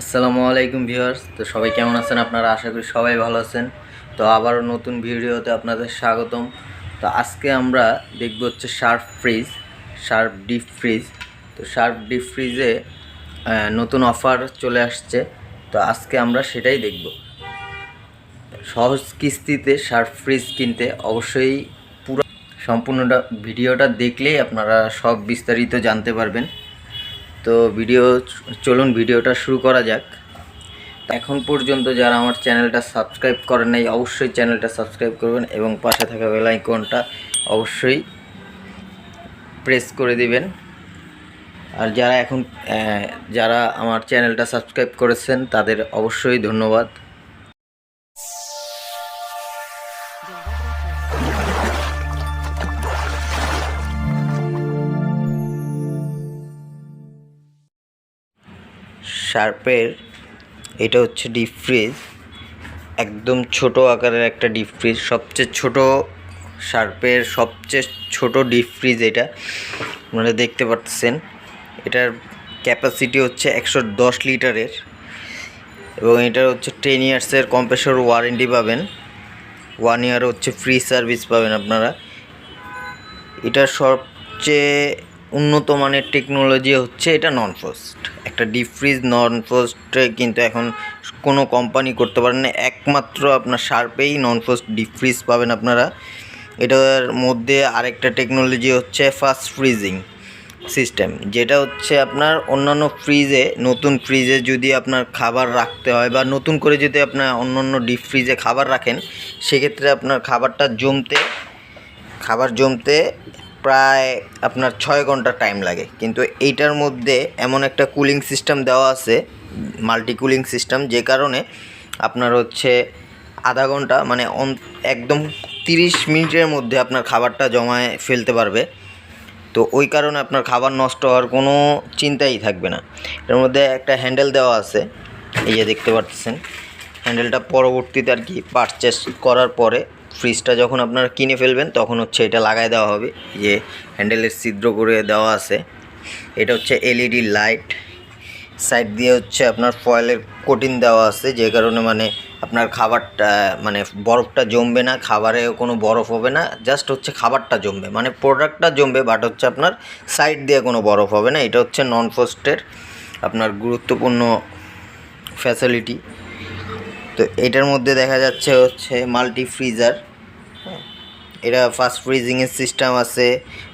আসসালামু আলাইকুম ভিউয়ার্স। তো সবাই কেমন আছেন আপনারা? আশা করি সবাই ভালো আছেন। তো আবারও নতুন ভিডিওতে আপনাদের স্বাগতম। তো আজকে আমরা দেখব হচ্ছে শার্প ডিপ ফ্রিজ। তো শার্প ডিপ ফ্রিজে নতুন অফার চলে আসছে। তো আজকে আমরা সেটাই দেখব। সহজ কিস্তিতে শার্প ফ্রিজ কিনতে অবশ্যই পুরো সম্পূর্ণটা ভিডিওটা দেখলেই আপনারা সব বিস্তারিত জানতে পারবেন। তো চলুন ভিডিওটা শুরু করা যাক। এখন পর্যন্ত যারা আমার চ্যানেলটা সাবস্ক্রাইব করেন নাই অবশ্যই চ্যানেলটা সাবস্ক্রাইব করবেন এবং পাশে থাকা বেল আইকনটা অবশ্যই প্রেস করে দিবেন। আর যারা আমার চ্যানেলটা সাবস্ক্রাইব করেছেন তাদের অবশ্যই ধন্যবাদ। শার্পের এটা হচ্ছে ডিপ ফ্রিজ, একদম ছোট আকারের একটা ডিপ ফ্রিজ, সবচেয়ে ছোট শার্পের সবচেয়ে ছোট ডিপ ফ্রিজ এটা আপনারা দেখতে পাচ্ছেন। এটার ক্যাপাসিটি হচ্ছে 110 লিটারের এবং এটার হচ্ছে 10 ইয়ার্সের কম্প্রেসর ওয়ারেন্টি পাবেন, 1 ইয়ার হচ্ছে ফ্রি সার্ভিস পাবেন আপনারা। এটার সবচেয়ে উন্নত মানের টেকনোলজি হচ্ছে এটা নন ফ্রস্ট। একটা ডিপ ফ্রিজ নন ফ্রস্টে কিন্তু এখন কোনো কোম্পানি করতে পারেন না, একমাত্র আপনার শার্পেই নন ফ্রস্ট ডিপ ফ্রিজ পাবেন আপনারা। এটার মধ্যে আরেকটা টেকনোলজি হচ্ছে ফাস্ট ফ্রিজিং সিস্টেম, যেটা হচ্ছে আপনার অন্যান্য ফ্রিজে, নতুন ফ্রিজে যদি আপনার খাবার রাখতে হয় বা নতুন করে যদি আপনার অন্য ডিপ ফ্রিজে খাবার রাখেন, সেক্ষেত্রে আপনার খাবার জমতে প্রায় আপনার 6 ঘন্টা টাইম লাগে। কিন্তু এইটার মধ্যে এমন একটা কুলিং সিস্টেম দেওয়া আছে, মাল্টি কুলিং সিস্টেম, যে কারণে আপনার হচ্ছে আধা ঘন্টা মানে একদম 30 মিনিটের মধ্যে আপনার খাবারটা জমায়ে ফেলতে পারবে। তো ওই কারণে আপনার খাবার নষ্ট হওয়ার কোনো চিন্তাই থাকবে না। এর মধ্যে একটা হ্যান্ডেল দেওয়া আছে, এই যে দেখতে পাচ্ছেন হ্যান্ডেলটা। পরবর্তীতে আর কি পারচেস করার পরে ফ্রিজটা যখন আপনারা কিনে ফেলবেন তখন হচ্ছে এটা লাগাই দেওয়া হবে। যে হ্যান্ডেলের ছিদ্র করে দেওয়া আছে, এটা হচ্ছে এলইডি লাইট। সাইড দিয়ে হচ্ছে আপনার ফয়েলের কোটিং দেওয়া আছে, যে কারণে মানে আপনার খাবারটা মানে বরফটা জমবে না, খাবারেও কোনো বরফ হবে না, জাস্ট হচ্ছে খাবারটা জমবে, মানে প্রোডাক্টটা জমবে, বাট হচ্ছে আপনার সাইড দিয়ে কোনো বরফ হবে না। এটা হচ্ছে নন ফ্রস্টের আপনার গুরুত্বপূর্ণ ফ্যাসিলিটি। তো এটার মধ্যে দেখা যাচ্ছে হচ্ছে মাল্টি ফ্রিজার, এটা ফাস্ট ফ্রিজিংয়ের সিস্টেম আছে,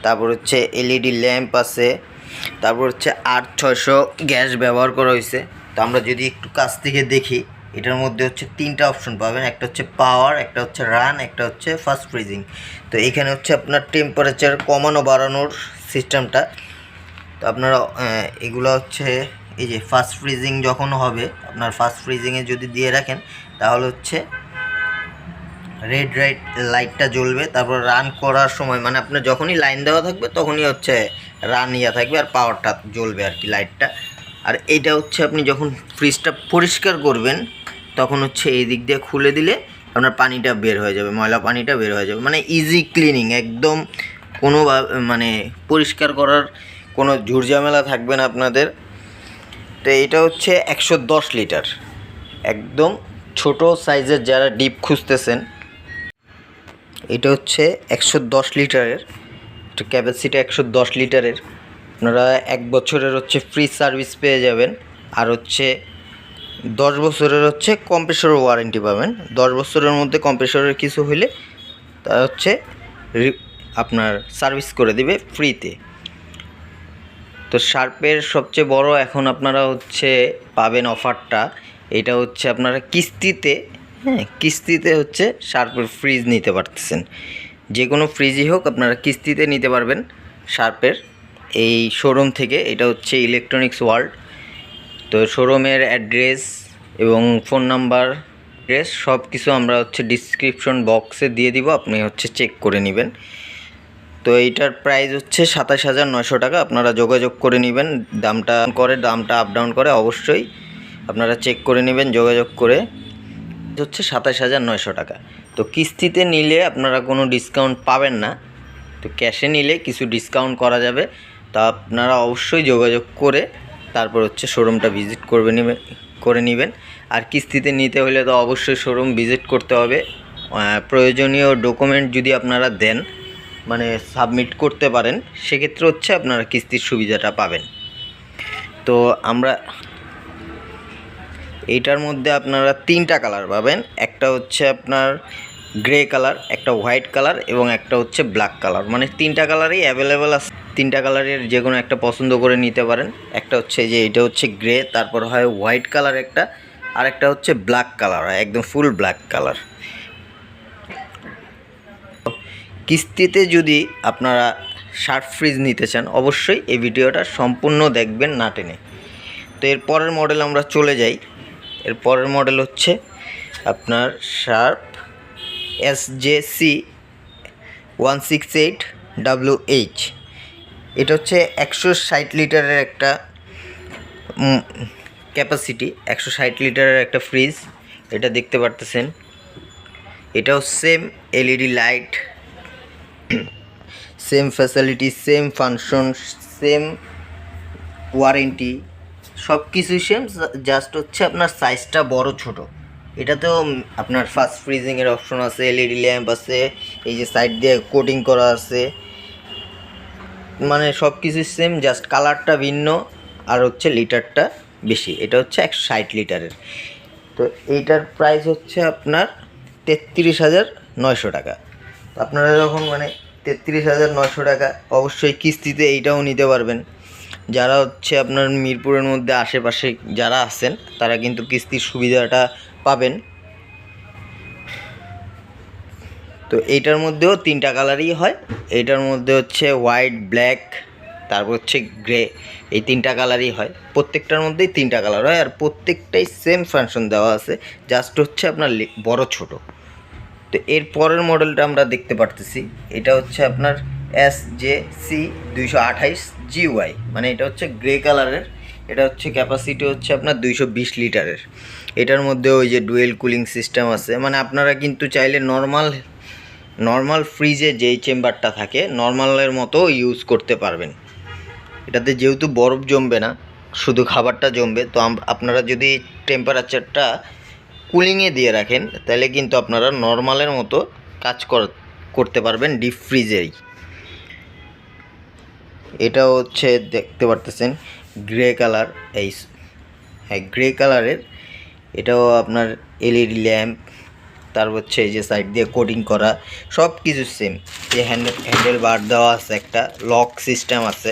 তারপর হচ্ছে এলইডি ল্যাম্প আছে, তারপর হচ্ছে 8600 গ্যাস ব্যবহার করা হয়েছে। তো আমরা যদি একটু কাছ থেকে দেখি, এটার মধ্যে হচ্ছে 3টা অপশন পাবেন, একটা হচ্ছে পাওয়ার, একটা হচ্ছে রান, একটা হচ্ছে ফাস্ট ফ্রিজিং। তো এখানে হচ্ছে আপনার টেম্পারেচার কমানো বাড়ানোর সিস্টেমটা। তো আপনারা এগুলো হচ্ছে এই যে ফাস্ট ফ্রিজিং যখন হবে, আপনার ফাস্ট ফ্রিজিংয়ে যদি দিয়ে রাখেন তাহলে হচ্ছে রেড লাইটটা জ্বলবে। তারপর রান করার সময় মানে আপনার যখনই লাইন দেওয়া থাকবে তখনই হচ্ছে রান থাকবে আর পাওয়ারটা জ্বলবে আর কি, লাইটটা। আর এইটা হচ্ছে আপনি যখন ফ্রিজটা পরিষ্কার করবেন তখন হচ্ছে এই দিক দিয়ে খুলে দিলে আপনার পানিটা বের হয়ে যাবে, ময়লা পানিটা বের হয়ে যাবে, মানে ইজি ক্লিনিং, একদম কোনো মানে পরিষ্কার করার কোনো ঝুরঝামেলা থাকবে না আপনাদের। তো এটা হচ্ছে 110 লিটার, একদম ছোট সাইজের যারা ডিপ খুঁজতেছেন, এটা হচ্ছে 110 লিটারের, এটা ক্যাপাসিটি 110 লিটারের। আপনারা 1 বছরের হচ্ছে ফ্রি সার্ভিস পেয়ে যাবেন, আর হচ্ছে 10 বছরের হচ্ছে কম্প্রেসর ওয়ারেন্টি পাবেন। 10 বছরের মধ্যে কম্প্রেসরের কিছু হইলে তা হচ্ছে আপনার সার্ভিস করে দিবে ফ্রিতে। তো শার্পের সবচেয়ে বড় এখন আপনারা হচ্ছে পাবেন অফারটা, এটা হচ্ছে আপনারা কিস্তিতে হচ্ছে শার্পের ফ্রিজ নিতে পারতেছেন। যে কোনো ফ্রিজই হোক আপনারা কিস্তিতে নিতে পারবেন শার্পের এই শোরুম থেকে। এটা হচ্ছে ইলেকট্রনিক্স ওয়ার্ল্ড। তো শোরুমের অ্যাড্রেস এবং ফোন নাম্বার, সব কিছু আমরা হচ্ছে ডিসক্রিপশন বক্সে দিয়ে দিব, আপনি হচ্ছে চেক করে নেবেন। তো এইটার প্রাইস হচ্ছে 27,900 টাকা। আপনারা যোগাযোগ করে নেবেন, দামটা আপ ডাউন করে, অবশ্যই আপনারা চেক করে নেবেন যোগাযোগ করে। হচ্ছে 27,900 টাকা। তো কিস্তিতে নিলে আপনারা কোনো ডিসকাউন্ট পাবেন না, তো ক্যাশে নিলে কিছু ডিসকাউন্ট করা যাবে। তা আপনারা অবশ্যই যোগাযোগ করে তারপর হচ্ছে শোরুমটা ভিজিট করবে নেবেন। করে নেবেন। আর কিস্তিতে নিতে হলে তো অবশ্যই শোরুম ভিজিট করতে হবে। প্রয়োজনীয় ডকুমেন্ট যদি আপনারা দেন, মানে সাবমিট করতে পারেন, সেক্ষেত্রে হচ্ছে আপনারা কিস্তির সুবিধাটা পাবেন। তো আমরা এইটার মধ্যে আপনারা 3টা কালার পাবেন। একটা হচ্ছে আপনার গ্রে কালার, একটা হোয়াইট কালার এবং একটা হচ্ছে ব্ল্যাক কালার। মানে 3টা কালারই অ্যাভেলেবেল আছে। 3টা কালারের যে কোনো একটা পছন্দ করে নিতে পারেন। একটা হচ্ছে যে এটা হচ্ছে গ্রে, তারপর হয় হোয়াইট কালার একটা, আর একটা হচ্ছে ব্ল্যাক কালার, একদম ফুল ব্ল্যাক কালার। কিস্তিতে যদি আপনারা শার্প ফ্রিজ নিতে চান, অবশ্যই এই ভিডিওটা সম্পূর্ণ দেখবেন, না টেনে। তো এর পরের মডেল আমরা চলে যাই। এর পরের মডেল হচ্ছে আপনার শার্প SJC 168WH। এটা হচ্ছে 160 লিটারের একটা ক্যাপাসিটি, 160 লিটারের একটা ফ্রিজ। এটা দেখতে পারতেছেন। এটাও same LED light, same facility, same function, same warranty, সব কিছুই সেম, জাস্ট হচ্ছে আপনার সাইজটা বড় ছোট। এটাতেও আপনার ফাস্ট ফ্রিজিংয়ের অপশন আছে, LED ল্যাম্প আছে, এই যে সাইড দিয়ে কোটিং করা আছে, মানে সব কিছুই সেম, জাস্ট কালারটা ভিন্ন আর হচ্ছে লিটারটা বেশি। এটা হচ্ছে 160 লিটারের। তো এইটার প্রাইস হচ্ছে আপনার 33,900 টাকা। তো আপনারা যখন মানে 33,900 টাকা, অবশ্যই কিস্তিতে এইটাও নিতে পারবেন। যারা হচ্ছে আপনার মিরপুরের মধ্যে আশেপাশে যারা আছেন, তারা কিন্তু কিস্তির সুবিধাটা পাবেন। তো এইটার মধ্যেও 3টা কালারই হয়। এইটার মধ্যে হচ্ছে হোয়াইট, ব্ল্যাক, তারপর হচ্ছে গ্রে, এই 3টা কালারই হয়। প্রত্যেকটার মধ্যেই 3টা কালার হয়, আর প্রত্যেকটাই সেম ফাংশন দেওয়া আছে, জাস্ট হচ্ছে আপনার বড় ছোট। তো এর পরের মডেলটা আমরা দেখতে পারতেছি। এটা হচ্ছে আপনার SJC 228GY, মানে এটা হচ্ছে গ্রে কালারের। এটা হচ্ছে ক্যাপাসিটি হচ্ছে আপনার 220 লিটারের। এটার মধ্যে ওই যে ডুয়েল কুলিং সিস্টেম আছে, মানে আপনারা কিন্তু চাইলে নর্মাল ফ্রিজে যেই চেম্বারটা থাকে নর্মালের মতো ইউজ করতে পারবেন। এটাতে যেহেতু বরফ জমবে না, শুধু খাবারটা জমবে, তো আপনারা যদি টেম্পারেচারটা কুলিংয়ে দিয়ে রাখেন, তাহলে কিন্তু আপনারা নর্মালের মতো কাজ করতে পারবেন ডিপ ফ্রিজেই। এটা হচ্ছে দেখতে পারতেছেন গ্রে কালার, হ্যাঁ গ্রে কালারের। এটাও আপনার LED ল্যাম্প, তারপর হচ্ছে এই যে সাইড দিয়ে কোটিং করা, সব কিছু সেম। যে হ্যান্ডেল বার দেওয়া আছে, একটা লক সিস্টেম আছে,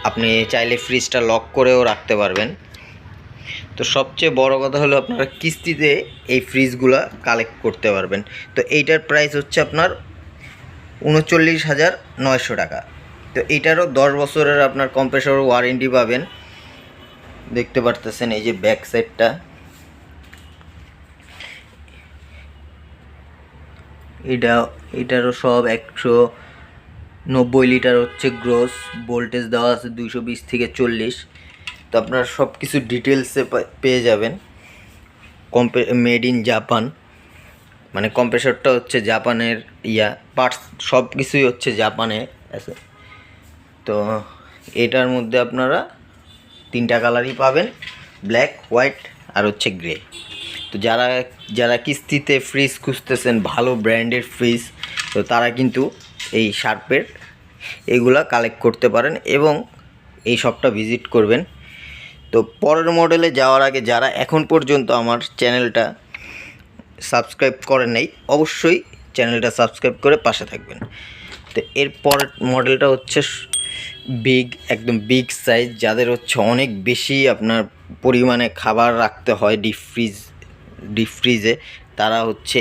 আপনি চাইলে ফ্রিজটা লক করেও রাখতে পারবেন। তো সবচেয়ে বড় কথা হলো আপনারা কিস্তিতে এই ফ্রিজগুলো কালেক্ট করতে পারবেন। তো এইটার প্রাইস হচ্ছে আপনার 39,900 টাকা। তো এইটারও 10 বছরের আপনার কম্প্রেসর ওয়ারেন্টি পাবেন। দেখতে পারতেছেন এই যে ব্যাক সাইডটা, এটারও সব 190 লিটার হচ্ছে গ্রোস ভোল্টেজ দেওয়া আছে, 220 থেকে 40। তো আপনারা সব কিছু ডিটেলসে পেয়ে যাবেন। মেড ইন জাপান, মানে কম্প্রেসরটা হচ্ছে জাপানের, পার্টস সব কিছুই হচ্ছে জাপানে আছে। তো এটার মধ্যে আপনারা 3টা কালারই পাবেন, ব্ল্যাক, হোয়াইট আর হচ্ছে গ্রে। তো যারা কিস্তিতে ফ্রিজ খুঁজতেছেন, ভালো ব্র্যান্ডের ফ্রিজ, তো তারা কিন্তু এই শার্পের এগুলা কালেক্ট করতে পারেন এবং এই শপটা ভিজিট করবেন। তো পরের মডেলে যাওয়ার আগে যারা এখন পর্যন্ত আমার চ্যানেলটা সাবস্ক্রাইব করেন নাই, অবশ্যই চ্যানেলটা সাবস্ক্রাইব করে পাশে থাকবেন। তো এর পরের মডেলটা হচ্ছে একদম বিগ সাইজ, যাদের হচ্ছে অনেক বেশি আপনার পরিমাণে খাবার রাখতে হয় ডিপ ফ্রিজে, তারা হচ্ছে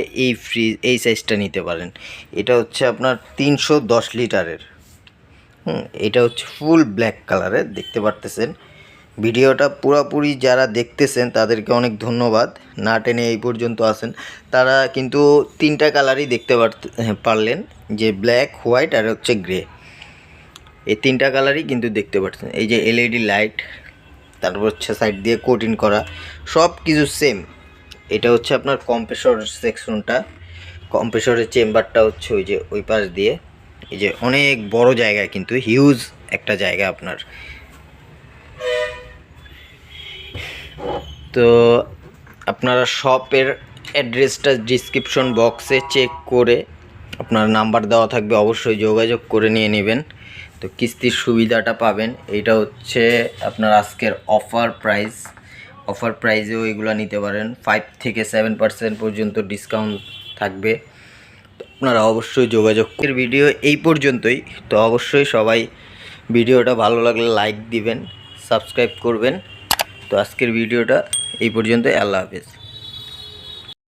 এই সাইজটা নিতে পারেন। এটা হচ্ছে আপনার 310 লিটারের। এটা হচ্ছে ফুল ব্ল্যাক কালারের, দেখতে পারতেছেন। ভিডিওটা পুরোপুরি যারা দেখতেছেন তাদেরকে অনেক ধন্যবাদ, না টেনে এই পর্যন্ত আসেন। তারা কিন্তু 3টা কালারই দেখতে পারলেন, যে ব্ল্যাক, হোয়াইট আর হচ্ছে গ্রে, এই 3টা কালারই কিন্তু দেখতে পাচ্ছেন। এই যে LED লাইট, তারপর হচ্ছে সাইড দিয়ে কোটিং করা, সব কিছু সেম। এটা হচ্ছে আপনার কম্প্রেসর সেকশনটা, কম্প্রেসরের চেম্বারটা হচ্ছে ওই যে ওই পাশ দিয়ে, এই যে অনেক বড় জায়গা, কিন্তু হিউজ একটা জায়গা আপনার। তো আপনারা শপের অ্যাড্রেসটা ডিসক্রিপশন বক্সে চেক করে আপনার নাম্বার দেওয়া থাকবে, অবশ্যই যোগাযোগ করে নিয়ে নেবেন। তো কিস্তির সুবিধাটা পাবেন, এইটা হচ্ছে আপনার আজকের অফার প্রাইজেও এগুলো নিতে পারেন। 5 থেকে 7% পর্যন্ত ডিসকাউন্ট থাকবে। তো আপনারা অবশ্যই যোগাযোগ করেন। ভিডিও এই পর্যন্তই। তো অবশ্যই সবাই ভিডিওটা ভালো লাগলে লাইক দিবেন, সাবস্ক্রাইব করবেন। তো আজকের ভিডিওটা এই পর্যন্তই। আল্লাহ হাফেজ।